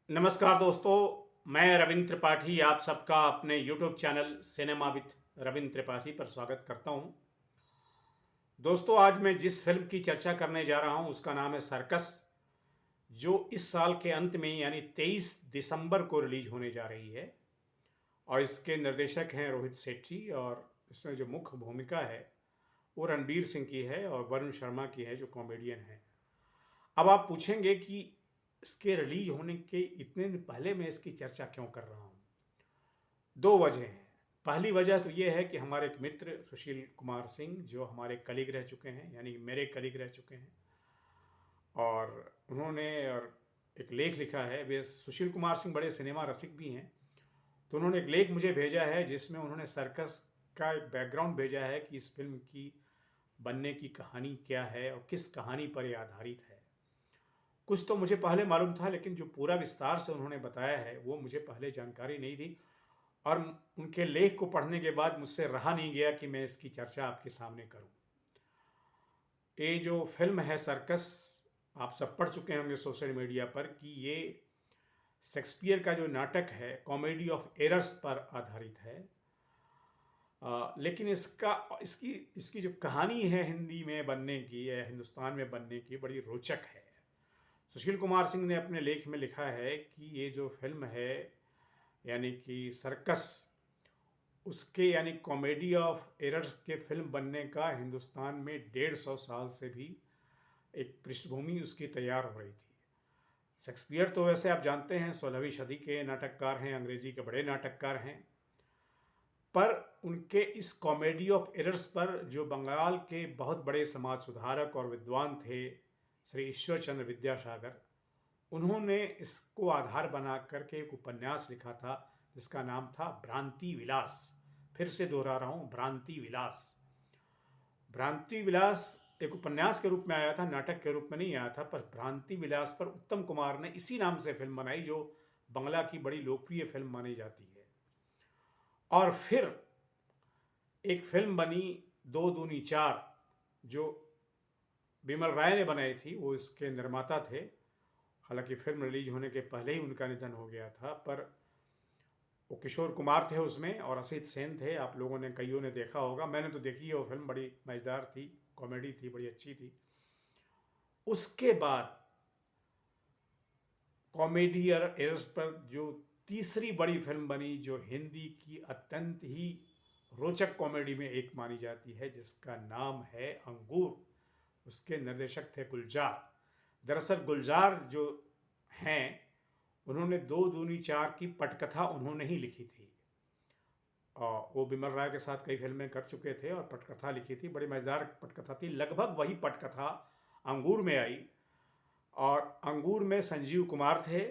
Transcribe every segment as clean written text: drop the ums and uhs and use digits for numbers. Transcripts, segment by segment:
नमस्कार दोस्तों, मैं रविंद्र त्रिपाठी आप सबका अपने YouTube channel cinema with Ravindra Tripathi पर स्वागत करता हूं। दोस्तों, आज मैं जिस फिल्म की चर्चा करने जा रहा हूं उसका नाम है सर्कस, जो इस साल के अंत में यानी 23 दिसंबर को रिलीज होने जा रही है। और इसके निर्देशक हैं रोहित शेट्टी, और इसमें जो मुख्य भूमिका है वो रणबीर सिंह की है और वरुण शर्मा की है जो कॉमेडियन है। अब आप पूछेंगे कि इसके रिलीज होने के इतने दिन पहले मैं इसकी चर्चा क्यों कर रहा हूँ। दो वजह हैं। पहली वजह तो ये है कि हमारे एक मित्र सुशील कुमार सिंह, जो हमारे कलीग रह चुके हैं, यानी मेरे कलीग रह चुके हैं, और उन्होंने और एक लेख लिखा है। वे सुशील कुमार सिंह बड़े सिनेमा रसिक भी हैं, तो उन्होंने एक लेख मुझे भेजा है जिसमें उन्होंने सर्कस का एक बैकग्राउंड भेजा है कि इस फिल्म की बनने की कहानी क्या है और किस कहानी पर यह आधारित है। कुछ तो मुझे पहले मालूम था, लेकिन जो पूरा विस्तार से उन्होंने बताया है वो मुझे पहले जानकारी नहीं थी। और उनके लेख को पढ़ने के बाद मुझसे रहा नहीं गया कि मैं इसकी चर्चा आपके सामने करूं। ये जो फिल्म है सर्कस, आप सब पढ़ चुके होंगे सोशल मीडिया पर कि ये शेक्सपियर का जो नाटक है कॉमेडी ऑफ एरर्स पर आधारित है। लेकिन इसकी इसकी जो कहानी है हिंदी में बनने की या हिंदुस्तान में बनने की बड़ी रोचक है। सुशील कुमार सिंह ने अपने लेख में लिखा है कि ये जो फिल्म है यानी कि सर्कस, उसके यानी कॉमेडी ऑफ एरर्स के फिल्म बनने का हिंदुस्तान में 150 साल से भी एक पृष्ठभूमि उसकी तैयार हो रही थी। शेक्सपियर तो वैसे आप जानते हैं 16वीं सदी के नाटककार हैं, अंग्रेजी के बड़े नाटककार हैं, पर उनके इस कॉमेडी ऑफ एरर्स पर जो बंगाल के बहुत बड़े समाज सुधारक और विद्वान थे श्री ईश्वर चंद्र विद्यासागर, उन्होंने इसको आधार बना करके एक उपन्यास लिखा था जिसका नाम था भ्रांति विलास। फिर से दोहरा रहा हूँ, भ्रांति विलास। भ्रांति विलास एक उपन्यास के रूप में आया था, नाटक के रूप में नहीं आया था। पर भ्रांति विलास पर उत्तम कुमार ने इसी नाम से फिल्म बनाई, जो बंगला की बड़ी लोकप्रिय फिल्म मानी जाती है। और फिर एक फिल्म बनी दो दूनी चार, जो बिमल राय ने बनाई थी, वो इसके निर्माता थे। हालांकि फिल्म रिलीज होने के पहले ही उनका निधन हो गया था, पर वो किशोर कुमार थे उसमें और असित सेन थे। आप लोगों ने कईयों ने देखा होगा, मैंने तो देखी है वो फिल्म, बड़ी मज़ेदार थी, कॉमेडी थी, बड़ी अच्छी थी। उसके बाद कॉमेडी और एरर्स पर जो तीसरी बड़ी फिल्म बनी, जो हिंदी की अत्यंत ही रोचक कॉमेडी में एक मानी जाती है, जिसका नाम है अंगूर। उसके निर्देशक थे गुलजार। दरअसल गुलजार जो हैं, उन्होंने दो दूनी चार की पटकथा उन्होंने ही लिखी थी। और वो बिमल राय के साथ कई फिल्में कर चुके थे और पटकथा लिखी थी, बड़ी मज़ेदार पटकथा थी। लगभग वही पटकथा अंगूर में आई, और अंगूर में संजीव कुमार थे,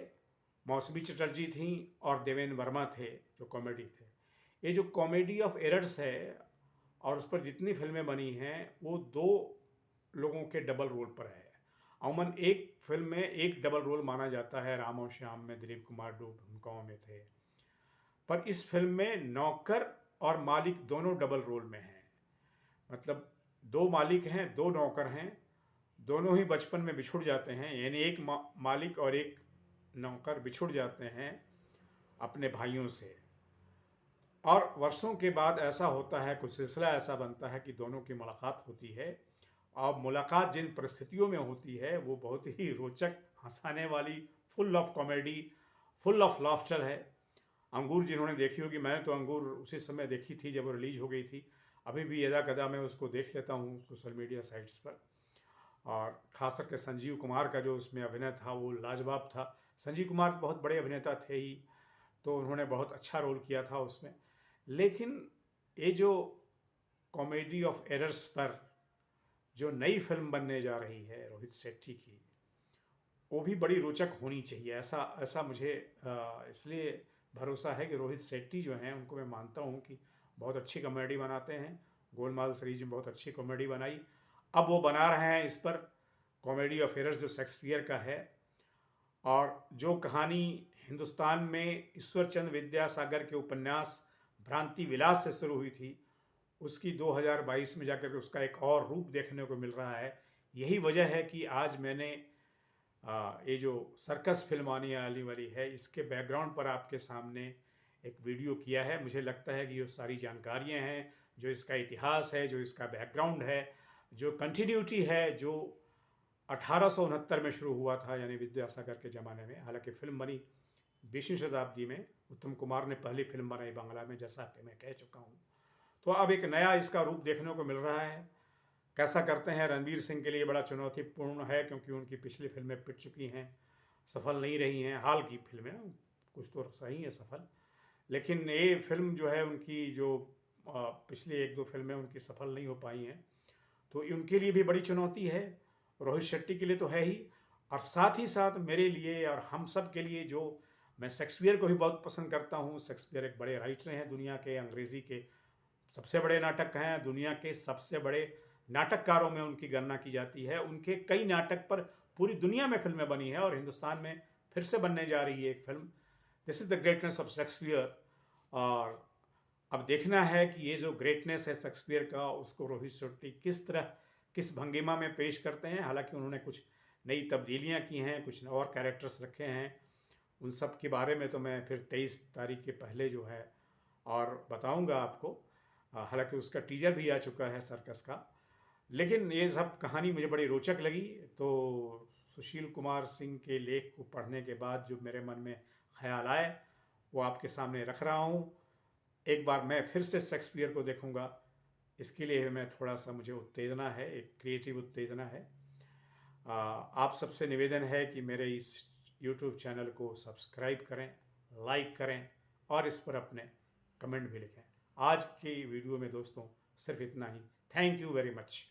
मौसमी चटर्जी थी और देवेंद्र वर्मा थे जो कॉमेडी थे। ये जो कॉमेडी ऑफ एरर्स है और उस पर जितनी फिल्में बनी हैं वो दो लोगों के डबल रोल पर है। अमूमन एक फिल्म में एक डबल रोल माना जाता है, राम और श्याम में दिलीप कुमार डू भूमिकाओं में थे, पर इस फिल्म में नौकर और मालिक दोनों डबल रोल में हैं। मतलब दो मालिक हैं, दो नौकर हैं, दोनों ही बचपन में बिछुड़ जाते हैं, यानी एक मालिक और एक नौकर बिछुड़ जाते हैं अपने भाइयों से। और वर्षों के बाद ऐसा होता है, कुछ सिलसिला ऐसा बनता है कि दोनों की मुलाकात होती है। और मुलाकात जिन परिस्थितियों में होती है वो बहुत ही रोचक, हंसाने वाली, full of comedy, full of laughter है। अंगूर जिन्होंने देखी होगी, मैंने तो अंगूर उसी समय देखी थी जब वो रिलीज हो गई थी। अभी भी यदा कदा मैं उसको देख लेता हूँ सोशल मीडिया साइट्स पर। और खास करके संजीव कुमार का जो उसमें अभिनय था वो लाजवाब था। संजीव कुमार बहुत बड़े अभिनेता थे ही, तो उन्होंने बहुत अच्छा रोल किया था उसमें। लेकिन ये जो कॉमेडी ऑफ एरर्स पर जो नई फिल्म बनने जा रही है रोहित शेट्टी की, वो भी बड़ी रोचक होनी चाहिए, ऐसा ऐसा मुझे इसलिए भरोसा है कि रोहित शेट्टी जो हैं उनको मैं मानता हूँ कि बहुत अच्छी कॉमेडी बनाते हैं। गोलमाल सीरीज में बहुत अच्छी कॉमेडी बनाई, अब वो बना रहे हैं इस पर कॉमेडी ऑफ एरर्स जो शेक्सपियर का है। और जो कहानी हिंदुस्तान में ईश्वर चंद्र विद्यासागर के उपन्यास भ्रांति विलास से शुरू हुई थी, उसकी 2022 में जाकर के उसका एक और रूप देखने को मिल रहा है। यही वजह है कि आज मैंने ये जो सर्कस फिल्म आने वाली वाली है, इसके बैकग्राउंड पर आपके सामने एक वीडियो किया है। मुझे लगता है कि ये सारी जानकारियाँ हैं, जो इसका इतिहास है, जो इसका बैकग्राउंड है, जो कंटिन्यूटी है, जो 1869 में शुरू हुआ था, यानी विद्यासागर के ज़माने में। हालांकि फ़िल्म बनी 20वीं शताब्दी में, उत्तम कुमार ने पहली फिल्म बनाई बांग्ला में, जैसा कि मैं कह चुका हूँ। तो अब एक नया इसका रूप देखने को मिल रहा है। कैसा करते हैं, रणवीर सिंह के लिए बड़ा चुनौतीपूर्ण है, क्योंकि उनकी पिछली फिल्में पिट चुकी हैं, सफल नहीं रही हैं। हाल की फिल्में कुछ तो सही है सफल, लेकिन ये फिल्म जो है उनकी, जो पिछली एक दो फिल्में उनकी सफल नहीं हो पाई हैं, तो उनके लिए भी बड़ी चुनौती है। रोहित शेट्टी के लिए तो है ही, और साथ ही साथ मेरे लिए और हम सब के लिए, जो मैं शेक्सपियर को भी बहुत पसंद करता हूँ। शेक्सपियर एक बड़े राइटर हैं दुनिया के, अंग्रेज़ी के सबसे बड़े नाटक हैं, दुनिया के सबसे बड़े नाटककारों में उनकी गणना की जाती है। उनके कई नाटक पर पूरी दुनिया में फिल्में बनी हैं, और हिंदुस्तान में फिर से बनने जा रही है एक film. This is the greatness of Shakespeare. और अब देखना है कि ये जो ग्रेटनेस है शेक्सपियर का, उसको रोहित शेट्टी किस तरह, किस भंगिमा में पेश करते हैं। हालांकि उन्होंने कुछ नई तब्दीलियां की हैं, कुछ और कैरेक्टर्स रखे हैं, उन सब के बारे में तो मैं फिर 23 तारीख के पहले जो है और बताऊंगा आपको। हालांकि उसका टीजर भी आ चुका है सर्कस का। लेकिन ये सब कहानी मुझे बड़ी रोचक लगी। तो सुशील कुमार सिंह के लेख को पढ़ने के बाद जो मेरे मन में ख्याल आए, वो आपके सामने रख रहा हूँ। एक बार मैं फिर से शेक्सपियर को देखूँगा, इसके लिए मैं थोड़ा सा, मुझे उत्तेजना है, एक क्रिएटिव उत्तेजना है। आप सबसे निवेदन है कि मेरे इस यूट्यूब चैनल को सब्सक्राइब करें, लाइक करें, और इस पर अपने कमेंट भी लिखें। आज की वीडियो में दोस्तों सिर्फ इतना ही। Thank you very much.